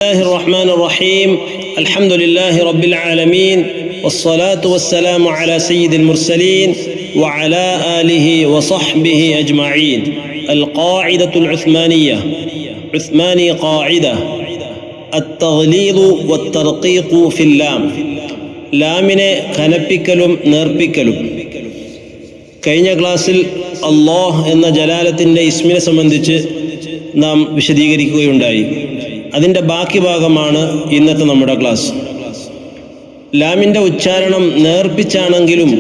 الله الرحمن الرحيم الحمد لله رب العالمين والصلاة والسلام على سيد المرسلين وعلى آله وصحبه أجمعين. القاعدة العثمانية عثماني قاعدة التغليظ والترقيق في اللام. ലാമിനെ ഖനപ്പിക്കലും നേർപ്പിക്കലും. കഴിഞ്ഞ ക്ലാസ്സിൽ അല്ലാഹ് എന്ന ജലാലത്തിൻ്റെ ഇസ്മിനെ സംബന്ധിച്ച് നാം വിശദീകരിക്കുകയുണ്ടായി. അതിൻ്റെ ബാക്കി ഭാഗമാണ് ഇന്നത്തെ നമ്മുടെ ക്ലാസ്. ലാമിൻ്റെ ഉച്ചാരണം നേർപ്പിച്ചാണെങ്കിലും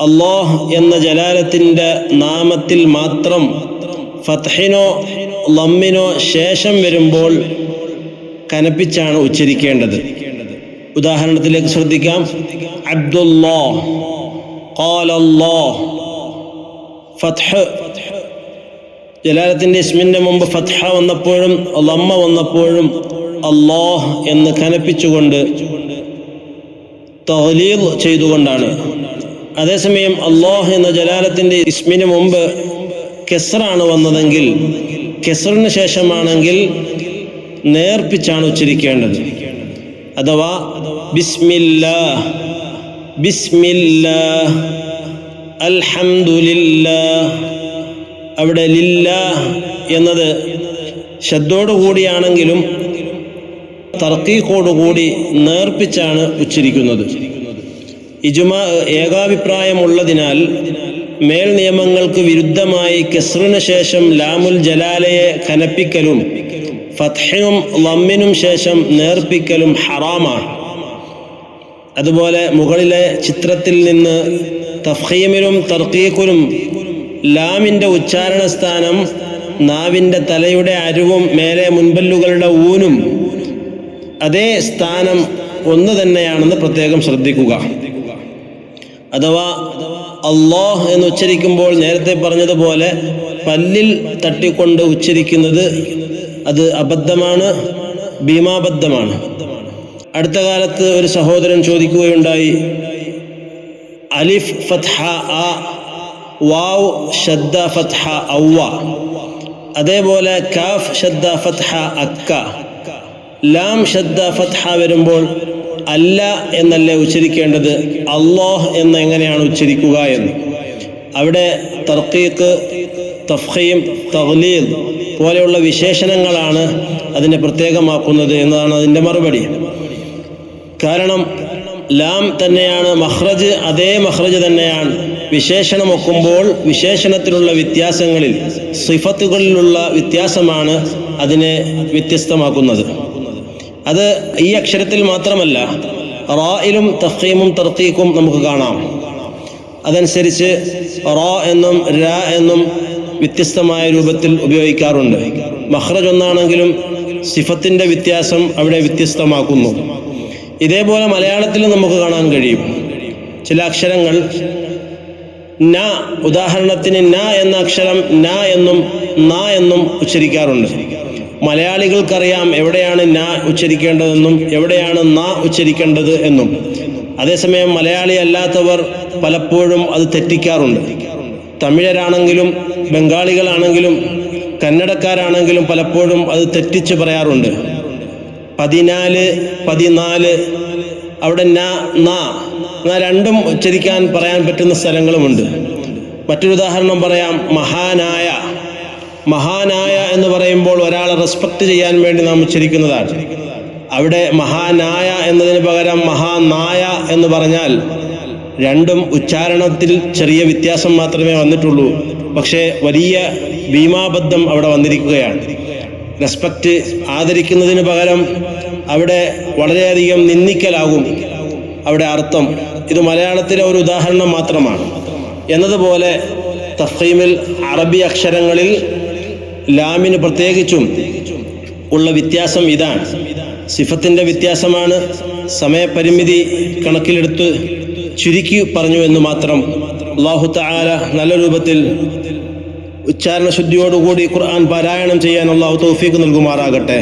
അല്ലാഹ് എന്ന ജലാലത്തിൻ്റെ നാമത്തിൽ മാത്രം ഫത്ഹിനോ ലമ്മിനോ ശേഷം വരുമ്പോൾ കനപ്പിച്ചാണ് ഉച്ചരിക്കേണ്ടത്. ഉദാഹരണത്തിലേക്ക് ശ്രദ്ധിക്കാം. അബ്ദുല്ലാഹ്, ഖാലല്ലാഹ്. ഫത്ഹ് ജലാലത്തിൻ്റെ ഇസ്മിൻ്റെ മുമ്പ് ഫത്ഹ വന്നപ്പോഴും ലമ്മ വന്നപ്പോഴും അല്ലാഹ് എന്ന് കനപ്പിച്ചുകൊണ്ട് തഗ്ലീദ് ചെയ്തുകൊണ്ടാണ്. അതേസമയം അല്ലാഹ് എന്ന ജലാലത്തിൻ്റെ ഇസ്മിന് മുമ്പ് കെസ്റാണ് വന്നതെങ്കിൽ, കെസ്റിന് ശേഷമാണെങ്കിൽ നേർപ്പിച്ചാണ് ഉച്ചരിക്കേണ്ടത്. അഥവാ ബിസ്മില്ലാഹ്, ബിസ്മില്ലാഹ്, അൽഹംദുലില്ലാഹ്. അവിടെ ലില്ലാഹ് എന്നത് ശബ്ദോടുകൂടിയാണെങ്കിലും തർക്കീഖോടുകൂടി നേർപ്പിച്ചാണ് ഉച്ചരിക്കുന്നത്. ഇജ്മാ ഏകാഭിപ്രായമുള്ളതിനാൽ മേൽ നിയമങ്ങൾക്ക് വിരുദ്ധമായി കെസ്റിന് ശേഷം ലാമുൽ ജലാലയെ ഖനപ്പിക്കലും ഫത്ഹിനും ലമ്മിനും ശേഷം നേർപ്പിക്കലും ഹറാമാണ്. അതുപോലെ മുകളിലെ ചിത്രത്തിൽ നിന്ന് തഫ്ഖീമിലും തർക്കീഖിലും ലാമിൻ്റെ ഉച്ചാരണ സ്ഥാനം നാവിൻ്റെ തലയുടെ അരുവും മേലെ മുൻപല്ലുകളുടെ ഊനും അതേ സ്ഥാനം ഒന്ന് തന്നെയാണെന്ന് പ്രത്യേകം ശ്രദ്ധിക്കുക. അഥവാ അല്ലാഹ് എന്ന് ഉച്ചരിക്കുമ്പോൾ നേരത്തെ പറഞ്ഞതുപോലെ പല്ലിൽ തട്ടിക്കൊണ്ട് ഉച്ചരിക്കുന്നത് അത് അബദ്ധമാണ്, ഭീമാബദ്ധമാണ്. അടുത്ത കാലത്ത് ഒരു സഹോദരൻ ചോദിക്കുകയുണ്ടായി, അലിഫ് ഫത്ഹ ആ, വാവ് ഷദ്ദ ഫത്ഹ ഔവ, അതേപോലെ കാഫ് ഷദ്ദ ഫത്ഹ അക്ക, ലാം ഷദ്ദ ഫത്ഹ വരുമ്പോൾ അല്ല എന്നല്ലേ ഉച്ചരിക്കേണ്ടത്, അല്ലാഹ് എന്ന് എങ്ങനെയാണ് ഉച്ചരിക്കുക എന്ന്. അവിടെ തർക്കീഖ്, തഫ്ഖീം, തഗ്ലീദ് പോലെയുള്ള വിശേഷണങ്ങളാണ് അതിനെ പ്രത്യേകമാക്കുന്നത് എന്നതാണ് അതിൻ്റെ മറുപടി. കാരണം ലാം തന്നെയാണ് മഖ്റജ്, അതേ മഖ്റജ് തന്നെയാണ് വിശേഷണം ഒക്കുമ്പോൾ വിശേഷണത്തിലുള്ള വ്യത്യാസങ്ങളിൽ, സിഫത്തുകളിലുള്ള വ്യത്യാസമാണ് അതിനെ വ്യത്യസ്തമാക്കുന്നത്. അത് ഈ അക്ഷരത്തിൽ മാത്രമല്ല, റായിലും തഫ്ഖീമും തർക്കീഖും നമുക്ക് കാണാം. അതനുസരിച്ച് റാ എന്നും രാ എന്നും വ്യത്യസ്തമായ രൂപത്തിൽ ഉപയോഗിക്കാറുണ്ട്. മഖ്റജ് ഒന്നാണെങ്കിലും സിഫത്തിൻ്റെ വ്യത്യാസം അവിടെ വ്യത്യസ്തമാക്കുന്നു. ഇതേപോലെ മലയാളത്തിലും നമുക്ക് കാണാൻ കഴിയും. ചില അക്ഷരങ്ങൾ ന, ഉദാഹരണത്തിന് ന എന്ന അക്ഷരം ന എന്നും ന എന്നും ഉച്ചരിക്കാറുണ്ട്. മലയാളികൾക്കറിയാം എവിടെയാണ് ന ഉച്ചരിക്കേണ്ടതെന്നും എവിടെയാണ് ന ഉച്ചരിക്കേണ്ടത് എന്നും. അതേസമയം മലയാളി അല്ലാത്തവർ പലപ്പോഴും അത് തെറ്റിക്കാറുണ്ട്. തമിഴരാണെങ്കിലും ബംഗാളികളാണെങ്കിലും കന്നഡക്കാരാണെങ്കിലും പലപ്പോഴും അത് തെറ്റിച്ച് പറയാറുണ്ട്. 14, 14 അവിടെ ന ന രണ്ടും ഉച്ചരിക്കാൻ പറയാൻ പറ്റുന്ന സ്ഥലങ്ങളുമുണ്ട്. മറ്റൊരു ഉദാഹരണം പറയാം. മഹാനായ, മഹാനായ എന്ന് പറയുമ്പോൾ ഒരാളെ റെസ്പെക്റ്റ് ചെയ്യാൻ വേണ്ടി നാം ഉച്ചരിക്കുന്നതാണ്. അവിടെ മഹാനായ എന്നതിന് പകരം മഹാനായ എന്ന് പറഞ്ഞാൽ രണ്ടും ഉച്ചാരണത്തിൽ ചെറിയ വ്യത്യാസം മാത്രമേ വന്നിട്ടുള്ളൂ. പക്ഷേ വലിയ ഭീമാബദ്ധം അവിടെ വന്നിരിക്കുകയാണ്. റെസ്പെക്റ്റ്, ആദരിക്കുന്നതിന് പകരം അവിടെ വളരെയധികം നിന്ദിക്കലാകും അവിടെ അർത്ഥം. ഇത് മലയാളത്തിലെ ഒരു ഉദാഹരണം മാത്രമാണ്. എന്നതുപോലെ തഫ്ഖീമിൽ അറബി അക്ഷരങ്ങളിൽ ലാമിന് പ്രത്യേകിച്ചും ഉള്ള വ്യത്യാസം ഇതാണ്. സിഫത്തിൻ്റെ വ്യത്യാസമാണ്. സമയപരിമിതി കണക്കിലെടുത്ത് ചുരുക്കി പറഞ്ഞു എന്ന് മാത്രം. അല്ലാഹു തആല നല്ല രൂപത്തിൽ ഉച്ചാരണ ശുദ്ധിയോടുകൂടി ഖുർആൻ പാരായണം ചെയ്യാൻ അല്ലാഹു തൗഫീഖ് നൽകുമാറാകട്ടെ.